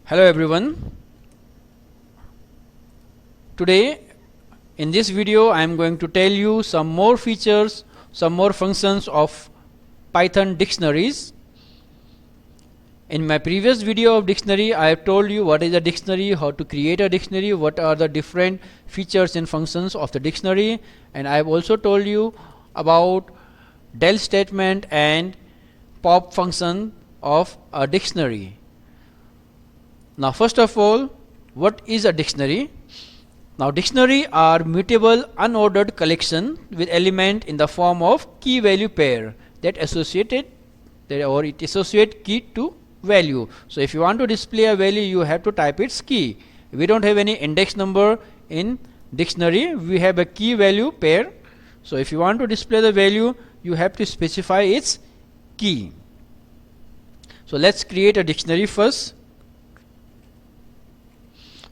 Hello everyone. Today in this video I am going to tell you some more features, some more functions of Python dictionaries. In my previous video of dictionary I have told you what is a dictionary, how to create a dictionary, what are the different features and functions of the dictionary, and I have also told you about del statement and pop function of a dictionary. Now first of all, what is a dictionary? Now dictionary are mutable unordered collection with element in the form of key value pair that associate key to value. So if you want to display a value, you have to type its key. We don't have any index number in dictionary, we have a key value pair. So if you want to display the value, you have to specify its key. So let's create a dictionary first.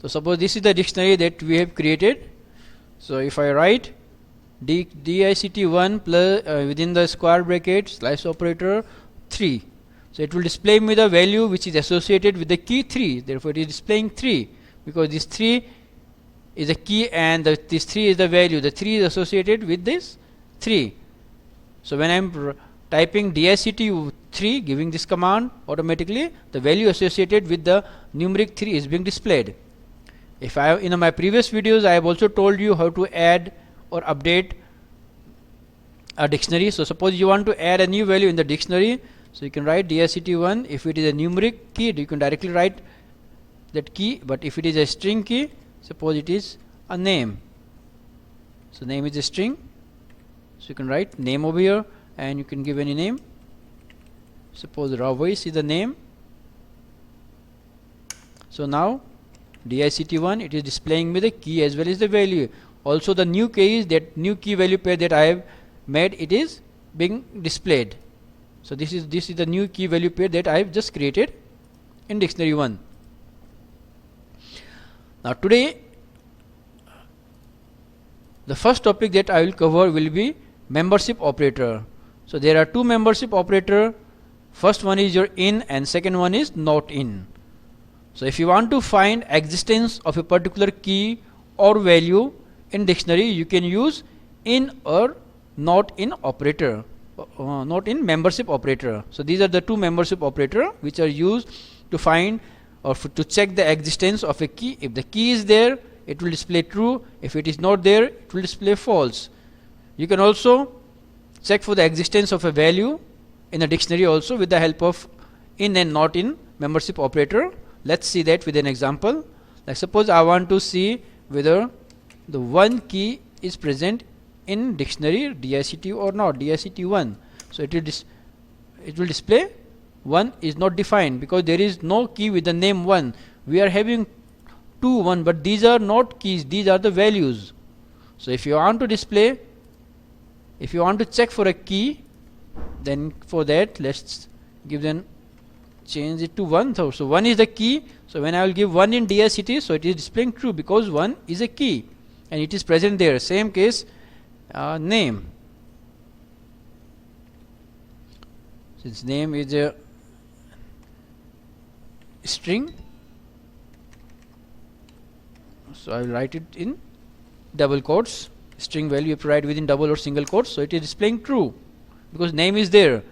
So suppose this is the dictionary that we have created. So if I write dict1 plus within the square bracket slash operator 3, so it will display me the value which is associated with the key 3. Therefore it is displaying 3 because this 3 is a key and this 3 is the value. The 3 is associated with this 3. So when I am typing dict3 giving this command, automatically the value associated with the numeric 3 is being displayed. If I in my previous videos I have also told you how to add or update a dictionary. So suppose you want to add a new value in the dictionary, so you can write dict1. If it is a numeric key, you can directly write that key, but if it is a string key, suppose it is a name, so name is a string, so you can write name over here and you can give any name. Suppose raw voice is the name. So now dict1, it is displaying me the key as well as the value. Also the new key is that new key value pair that I have made, it is being displayed. So this is the new key value pair that I have just created in dictionary 1. Now today the first topic that I will cover will be membership operator. So there are two membership operator. First one is your in and second one is not in. So if you want to find existence of a particular key or value in dictionary, you can use in or not in operator, not in membership operator. So these are the two membership operator which are used to find or to check the existence of a key. If the key is there, it will display true. If it is not there, it will display false. You can also check for the existence of a value in a dictionary also with the help of in and not in membership operator. Let's see that with an example. Like suppose I want to see whether the one key is present in dictionary dict or not, dict1. So it will display 1 is not defined because there is no key with the name 1. We are having 2, 1, but these are not keys, these are the values. So if you want to display, if you want to check for a key, then for that let's give them change it to 1. So 1 is the key. So when I will give 1 in dict, so it is displaying true because 1 is a key and it is present there. Same case name. Since name is a string, so I will write it in double quotes. String value you have to write within double or single quotes. So it is displaying true because name is there.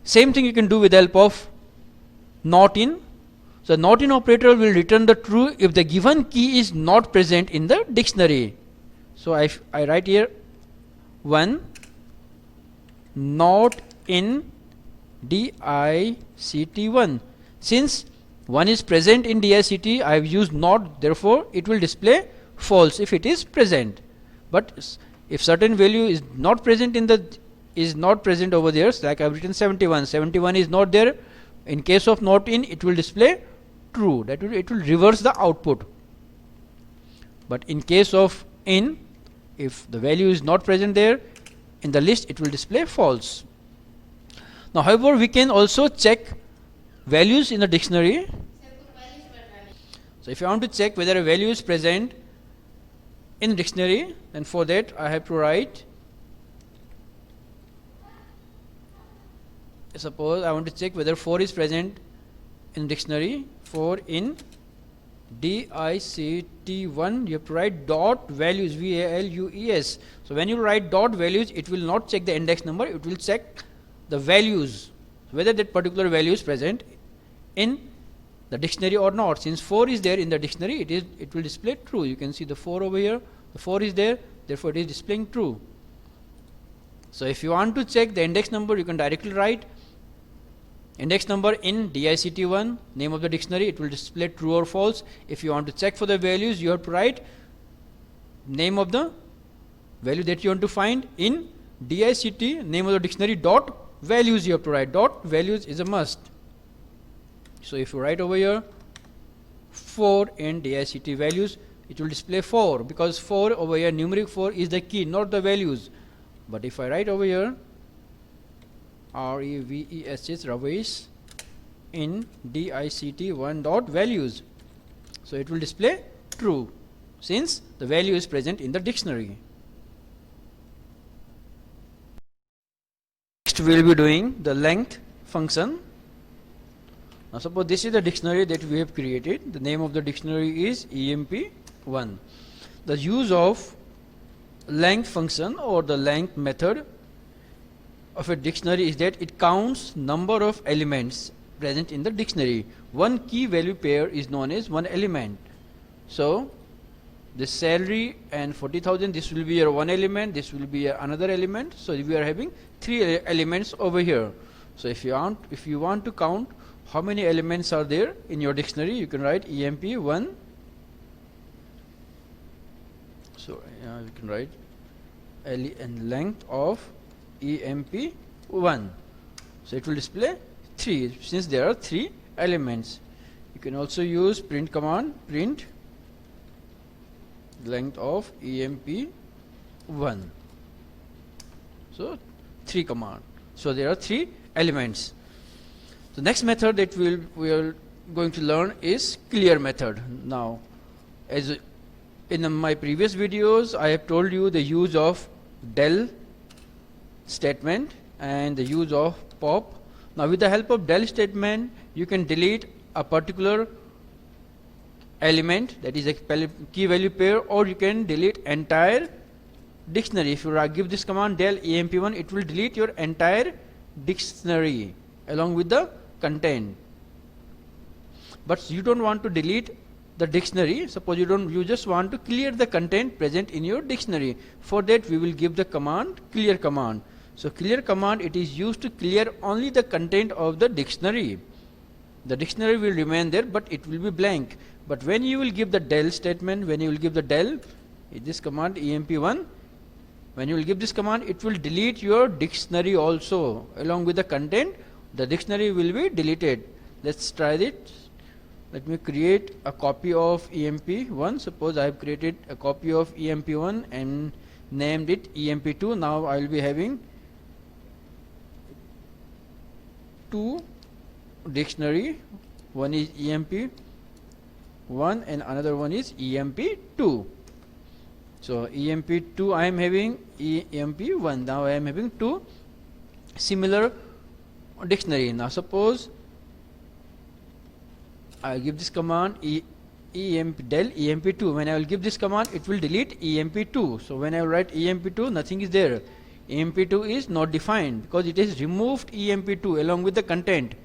Same thing you can do with the help of not in. So not in operator will return the true if the given key is not present in the dictionary. So I write here 1 not in dict1. Since 1 is present in dict, I have used not, therefore it will display false if it is present. But if certain value is not present in the over there, so like I have written 71 is not there, in case of not in, it will display true, that it will reverse the output. But in case of in, if the value is not present there in the list, it will display false. Now however, we can also check values in the dictionary. So if you want to check whether a value is present in the dictionary, then for that I have to write, suppose I want to check whether 4 is present in dictionary, 4 in DICT1, you have to write dot values, VALUES. So when you write dot values, it will not check the index number, it will check the values, whether that particular value is present in the dictionary or not. Since 4 is there in the dictionary, it will display true. You can see the 4 over here, the 4 is there, therefore it is displaying true. So if you want to check the index number, you can directly write index number in DICT1, name of the dictionary, it will display true or false. If you want to check for the values, you have to write name of the value that you want to find in DICT, name of the dictionary, dot values you have to write. Dot values is a must. So if you write over here 4 in DICT values, it will display 4, because 4 over here, numeric 4 is the key, not the values. But if I write over here REVESS, Ravesh, in DICT1 dot values, so it will display true, since the value is present in the dictionary. Next we will be doing the length function. Now suppose this is the dictionary that we have created. The name of the dictionary is EMP1. The use of length function or the length method of a dictionary is that it counts number of elements present in the dictionary. One key value pair is known as one element. So this salary and 40,000, this will be your one element, this will be another element. So we are having 3 elements over here. So if you want to count how many elements are there in your dictionary, you can write EMP1. So you can write and length of EMP1. So it will display 3, since there are 3 elements. You can also use print command, print length of EMP1. So 3 command. So there are 3 elements. The next method that we are going to learn is clear method. Now, as in my previous videos, I have told you the use of del statement and the use of pop. Now with the help of del statement, you can delete a particular element, that is a key value pair, or you can delete entire dictionary. If you give this command del EMP1, it will delete your entire dictionary along with the content. But you don't want to delete the dictionary. Suppose you just want to clear the content present in your dictionary. For that we will give the command clear command. So clear command, it is used to clear only the content of the dictionary. The dictionary will remain there, but it will be blank. But when you will give the del statement, when you will give the del, this command EMP1, when you will give this command, it will delete your dictionary also along with the content. The dictionary will be deleted. Let's try it. Let me create a copy of EMP1. Suppose I have created a copy of EMP1 and named it EMP2. Now I will be having 2 dictionary. One is EMP1 and another one is EMP2. So EMP2 I am having, EMP1. Now I am having 2 similar dictionary. Now suppose I will give this command del EMP2. When I will give this command, it will delete EMP2. So when I will write EMP2, nothing is there. EMP2 is not defined because it has removed EMP2 along with the content.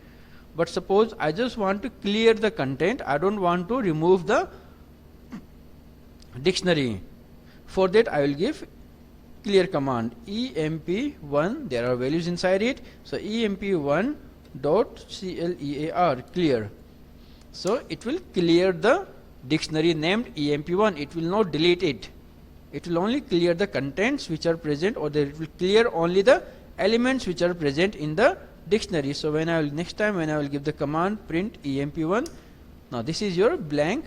But suppose I just want to clear the content, I don't want to remove the dictionary. For that I will give clear command EMP1. There are values inside it. So EMP1 dot clear, clear. So it will clear the dictionary named EMP1. It will not delete it. It will only clear the contents which are present, or it will clear only the elements which are present in the dictionary. So when I will next time when I will give the command print EMP1, now this is your blank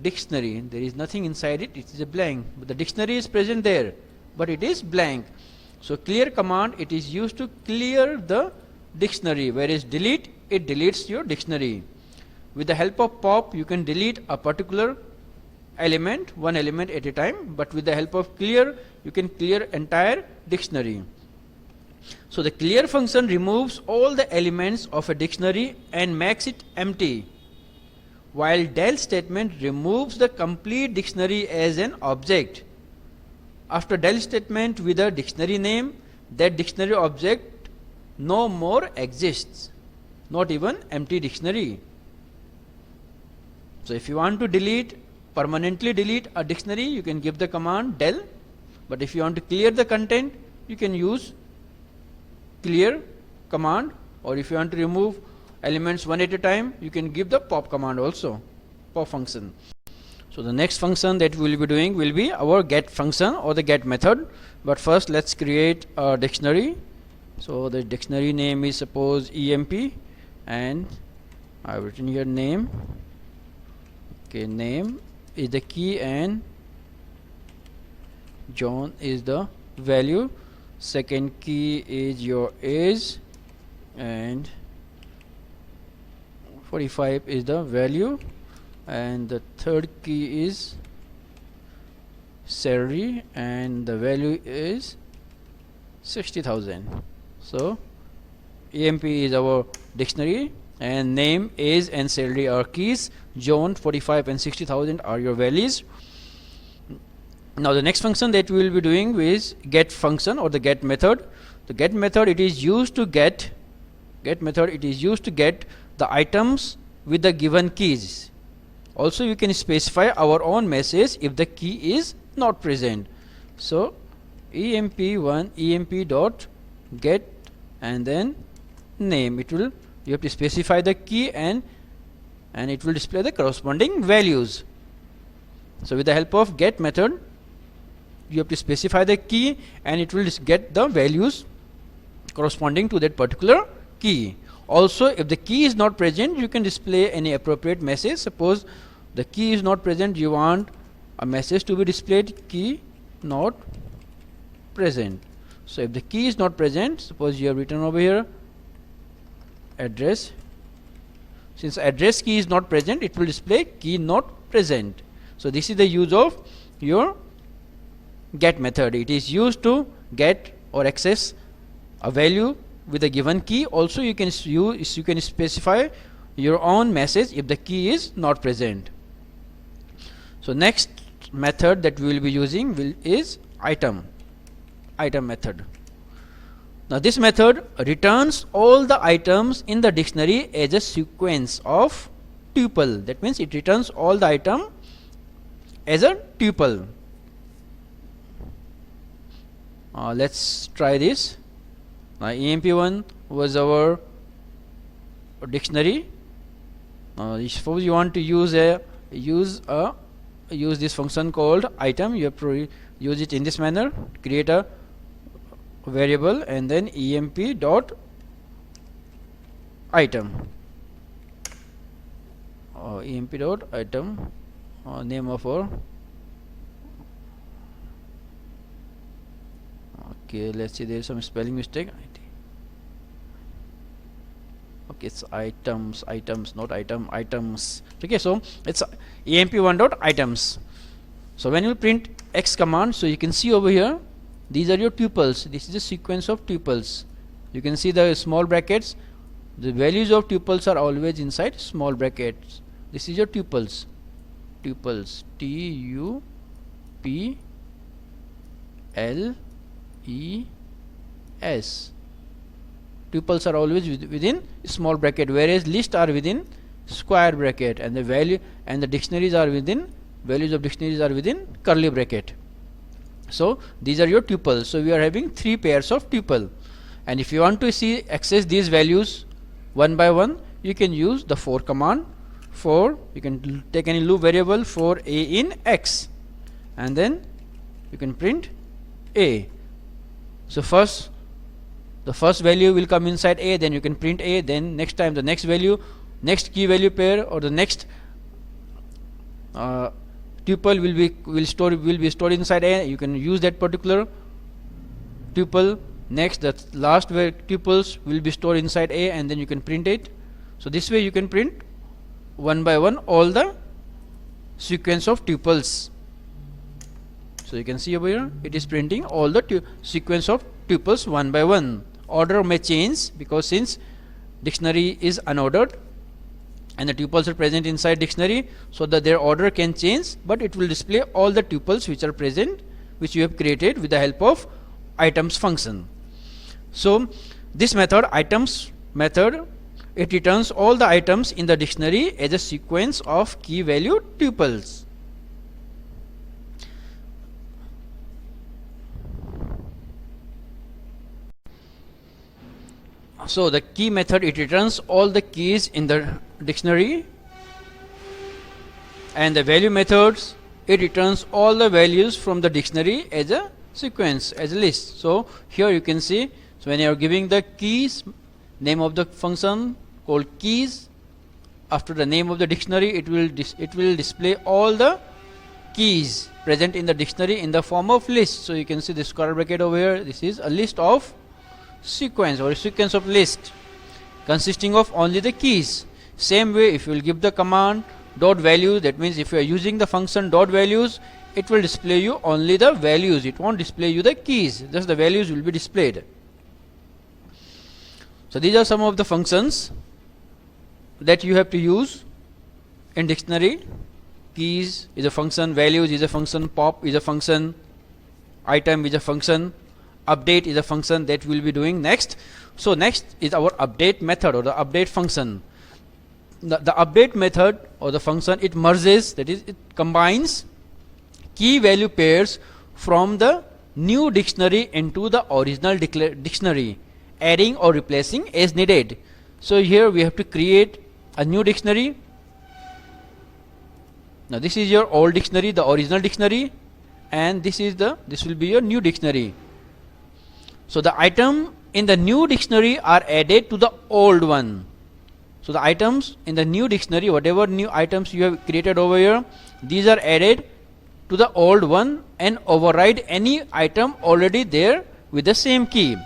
dictionary. There is nothing inside it. It is a blank. But the dictionary is present there, but it is blank. So clear command, it is used to clear the dictionary, whereas delete, it deletes your dictionary. With the help of pop, you can delete a particular element, one element at a time, but with the help of clear, you can clear entire dictionary. So the clear function removes all the elements of a dictionary and makes it empty, while del statement removes the complete dictionary as an object. After del statement with a dictionary name, that dictionary object no more exists, not even empty dictionary. So if you want to permanently delete a dictionary, you can give the command del, but if you want to clear the content, you can use clear command, or if you want to remove elements one at a time, you can give the pop command also, pop function. So the next function that we will be doing will be our get function or the get method. But first let's create a dictionary. So the dictionary name is suppose EMP, and I have written here name. Okay, name is the key and John is the value. Second key is your age and 45 is the value, and the third key is salary and the value is 60,000. So EMP is our dictionary and name, age and salary are keys. John, 45 and 60,000 are your values. Now the next function that we will be doing is get function or the get method. The get method, it is used to get the items with the given keys. Also you can specify our own message if the key is not present. So emp1 emp dot get and then name, you have to specify the key and it will display the corresponding values. So with the help of get method, you have to specify the key and it will get the values corresponding to that particular key. Also if the key is not present, you can display any appropriate message. Suppose the key is not present, you want a message to be displayed, key not present. So if the key is not present, suppose you have written over here address. Since address key is not present, it will display key not present. So this is the use of your get method. It is used to get or access a value with a given key. Also you can specify your own message if the key is not present. So next method that we will be using is item method. Now this method returns all the items in the dictionary as a sequence of tuple. That means it returns all the item as a tuple. Let's try this. EMP1 was our dictionary. Suppose you want to use this function called item. You have to use it in this manner. Create a variable and then emp dot item. Emp dot item, name of our. Okay, let's see, there is some spelling mistake. Okay, it's items, not items. Okay, so it's emp1 dot items. So when you print x command, so you can see over here, these are your tuples. This is a sequence of tuples. You can see the small brackets. The values of tuples are always inside small brackets. This is your tuples. Tuples, T-U-P-L-E-S. Tuples are always within small bracket, whereas lists are within square bracket, and the value and the dictionaries are within, values of dictionaries are within curly bracket. So these are your tuples. So we are having 3 pairs of tuple, and if you want to access these values one by one, you can use the for command. For, you can take any loop variable for a in x, and then you can print a. So the first value will come inside a, then you can print a, then next time the next value, next key value pair or the next tuple will be stored inside a. You can use that particular tuple. Next, the last tuples will be stored inside a, and then you can print it. So this way you can print one by one all the sequence of tuples. So you can see over here, it is printing all the sequence of tuples one by one. order may change, because since dictionary is unordered and the tuples are present inside dictionary, so that their order can change, but it will display all the tuples which are present, which you have created with the help of items function. So this method, items method, it returns all the items in the dictionary as a sequence of key value tuples. So the key method, it returns all the keys in the dictionary, and the value methods, it returns all the values from the dictionary as a sequence, as a list. So here you can see, so when you are giving the keys, name of the function called keys, after the name of the dictionary, it will display all the keys present in the dictionary in the form of list. So you can see this square bracket over here, this is a list of sequence, or a sequence of list consisting of only the keys. Same way, if you will give the command dot values, that means if you are using the function dot values, it will display you only the values, it won't display you the keys, just the values will be displayed. So these are some of the functions that you have to use in dictionary. Keys is a function, values is a function, pop is a function, item is a function, update is a function that we will be doing next. So next is our update method, or the update function. The update method or the function, it merges, that is, it combines key value pairs from the new dictionary into the original dictionary, adding or replacing as needed. So here we have to create a new dictionary. Now this is your old dictionary, the original dictionary, and this will be your new dictionary. So the item in the new dictionary are added to the old one. So the items in the new dictionary, whatever new items you have created over here, these are added to the old one and override any item already there with the same key.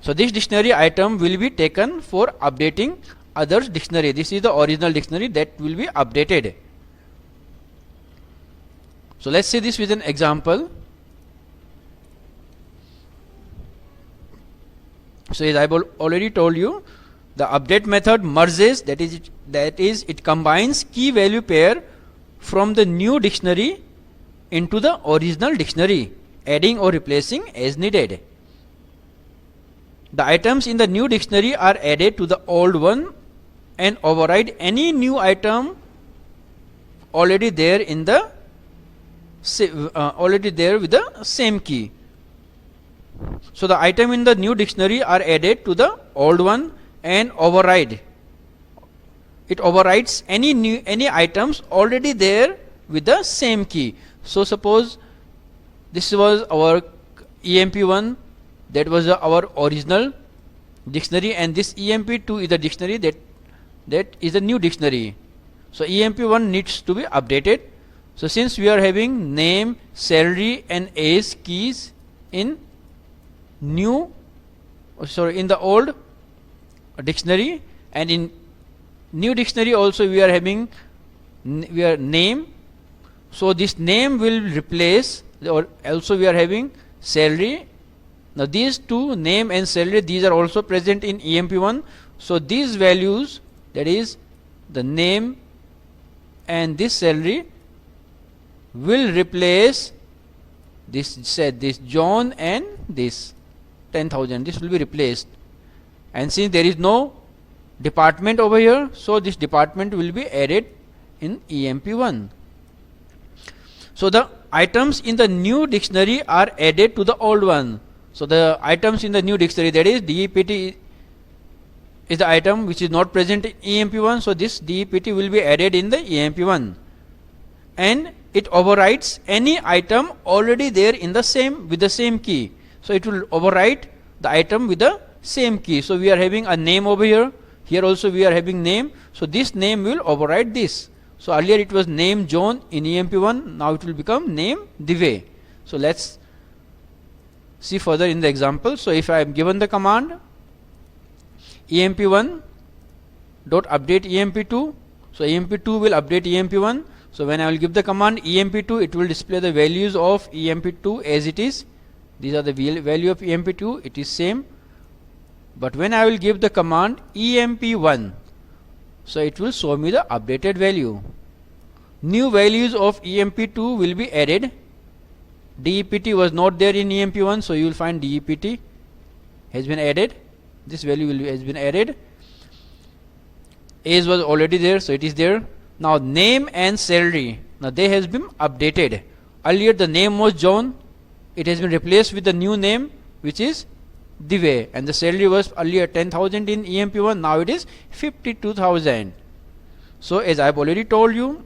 So this dictionary item will be taken for updating others dictionary. This is the original dictionary that will be updated. So let's see this with an example. So as I have already told you, the update method merges, that is it combines key value pair from the new dictionary into the original dictionary, adding or replacing as needed. The items in the new dictionary are added to the old one and override any new item already there in the with the same key. So the item in the new dictionary are added to the old one and override. It overrides any items already there with the same key. So suppose this was our EMP1, that was our original dictionary, and this EMP2 is the dictionary that is a new dictionary. So EMP1 needs to be updated. So since we are having name, salary and age keys in in the old dictionary, and in new dictionary also we are having name, so this name will replace, or also we are having salary. Now these two, name and salary, these are also present in EMP1. So these values, that is the name and this salary, will replace this John and this 10,000. This will be replaced, and since there is no department over here, so this department will be added in EMP1. So the items in the new dictionary are added to the old one. So the items in the new dictionary, that is DEPT is the item which is not present in EMP1. So this DEPT will be added in the EMP1, and it overrides any item already there in the same with the same key. So it will overwrite the item with the same key. So we are having a name over here. Here also we are having name. So this name will override this. So earlier it was name John in EMP1. Now it will become name Divey. So let's see further in the example. So if I am given the command EMP1 dot update EMP2, so EMP2 will update EMP1. So when I will give the command EMP2, it will display the values of EMP2 as it is these are the value of emp2, it is same. But when I will give the command emp1, so it will show me the updated value. New values of emp2 will be added. DEPT was not there in emp1, so you will find DEPT has been added. This value has been added. Age was already there, so it is there. Now name and salary, now they has been updated. Earlier the name was John, it has been replaced with the new name which is Dive, and the salary was earlier 10,000 in emp1, now it is 52,000. So as I have already told you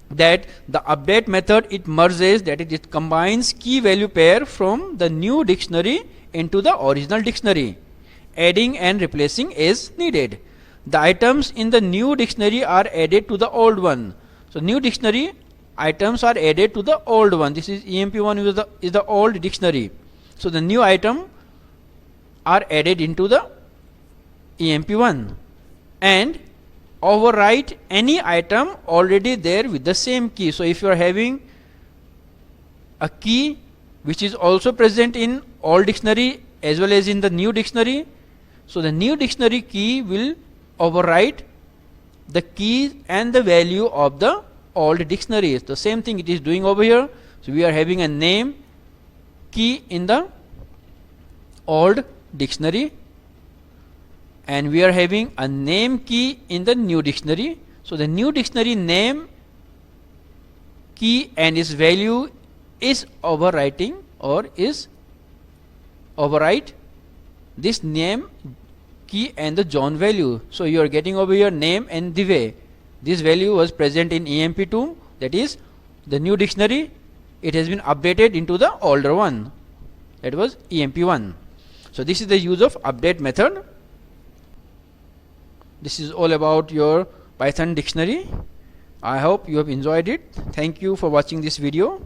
that the update method, it merges, that is, it combines key value pair from the new dictionary into the original dictionary, adding and replacing as needed. The items in the new dictionary are added to the old one. So new dictionary items are added to the old one. This is emp1 is the old dictionary. So the new item are added into the emp1 and overwrite any item already there with the same key. So if you are having a key which is also present in old dictionary as well as in the new dictionary, so the new dictionary key will overwrite the key and the value of the old dictionary. The same thing it is doing over here. So we are having a name key in the old dictionary and we are having a name key in the new dictionary. So the new dictionary name key and its value is overwriting or is overwrite this name key and the John value. So you are getting over here name and Dive. This value was present in emp2, that is the new dictionary. It has been updated into the older one, that was emp1. So this is the use of update method. This is all about your Python dictionary. I hope you have enjoyed it. Thank you for watching this video.